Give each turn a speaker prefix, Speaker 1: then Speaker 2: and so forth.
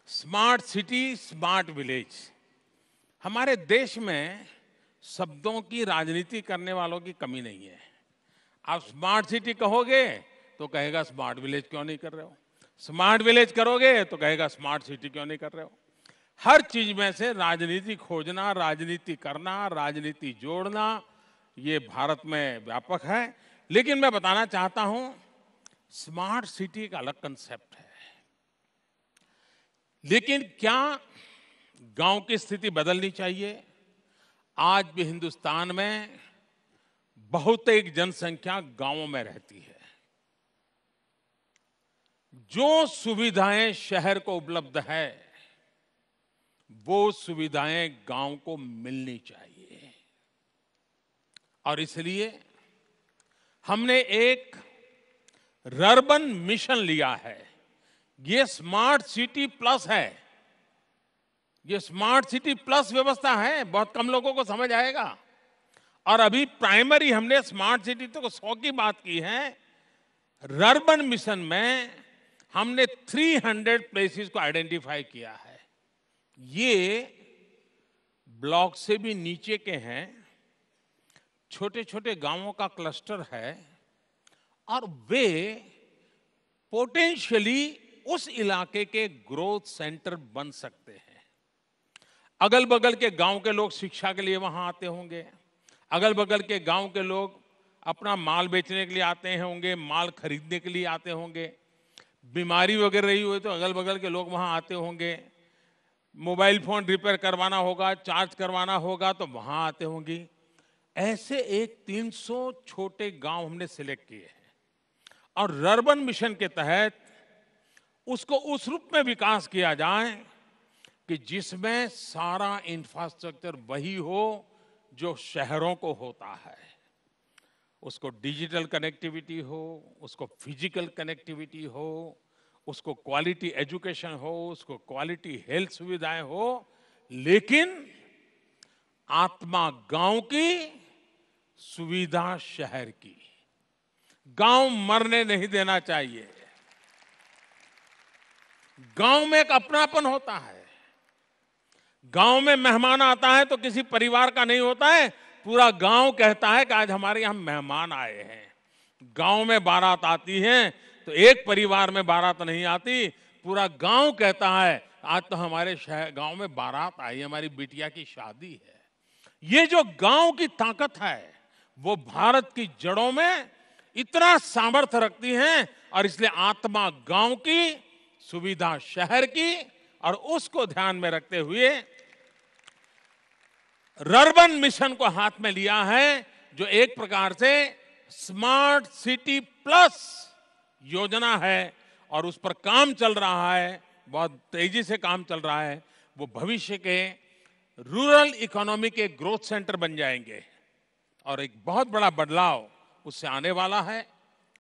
Speaker 1: Smart city, smart village. हमारे देश में शब्दों की राजनीति करने वालों की कमी नहीं है। आप स्मार्ट सिटी कहोगे तो कहेगा स्मार्ट विलेज क्यों नहीं कर रहे हो, स्मार्ट विलेज करोगे तो कहेगा स्मार्ट सिटी क्यों नहीं कर रहे हो। हर चीज में से राजनीति खोजना, राजनीति करना, राजनीति जोड़ना, ये भारत में व्यापक है। लेकिन मैं बताना चाहता हूं, स्मार्ट सिटी का अलग कंसेप्ट है। लेकिन क्या गांव की स्थिति बदलनी चाहिए? आज भी हिंदुस्तान में बहुतेक जनसंख्या गांवों में रहती है। जो सुविधाएं शहर को उपलब्ध है, वो सुविधाएं गांव को मिलनी चाहिए। और इसलिए हमने एक रर्बन मिशन लिया है। ये स्मार्ट सिटी प्लस है। ये स्मार्ट सिटी प्लस व्यवस्था है, बहुत कम लोगों को समझ आएगा। और अभी प्राइमरी हमने स्मार्ट सिटी तो 100 की बात की है। रर्बन मिशन में हमने 300 प्लेसेस को आइडेंटिफाई किया है। ये ब्लॉक से भी नीचे के हैं, छोटे छोटे गांवों का क्लस्टर है, और वे पोटेंशियली उस इलाके के ग्रोथ सेंटर बन सकते हैं। अगल बगल के गांव के लोग शिक्षा के लिए वहां आते होंगे, अगल बगल के गांव के लोग अपना माल बेचने के लिए आते होंगे, माल खरीदने के लिए आते होंगे, बीमारी वगैरह रही हुई तो अगल बगल के लोग वहां आते होंगे, मोबाइल फोन रिपेयर करवाना होगा, चार्ज करवाना होगा तो वहां आते होंगे। ऐसे एक 300 छोटे गांव हमने सिलेक्ट किए हैं और रर्बन मिशन के तहत उसको उस रूप में विकास किया जाए कि जिसमें सारा इंफ्रास्ट्रक्चर वही हो जो शहरों को होता है। उसको डिजिटल कनेक्टिविटी हो, उसको फिजिकल कनेक्टिविटी हो, उसको क्वालिटी एजुकेशन हो, उसको क्वालिटी हेल्थ सुविधाएं हो, लेकिन आत्मा गांव की, सुविधा शहर की। गांव मरने नहीं देना चाहिए। गांव में एक अपनापन होता है। गांव में मेहमान आता है तो किसी परिवार का नहीं होता है, पूरा गांव कहता है कि आज हमारे यहां मेहमान आए हैं। गांव में बारात आती है तो एक परिवार में बारात नहीं आती, पूरा गांव कहता है आज तो हमारे शहर गांव में बारात आई, हमारी बिटिया की शादी है। ये जो गांव की ताकत है वो भारत की जड़ों में इतना सामर्थ्य रखती है, और इसलिए आत्मा गांव की, सुविधा शहर की, और उसको ध्यान में रखते हुए रर्बन मिशन को हाथ में लिया है, जो एक प्रकार से स्मार्ट सिटी प्लस योजना है और उस पर काम चल रहा है, बहुत तेजी से काम चल रहा है। वो भविष्य के रूरल इकोनॉमी के ग्रोथ सेंटर बन जाएंगे और एक बहुत बड़ा बदलाव उससे आने वाला है।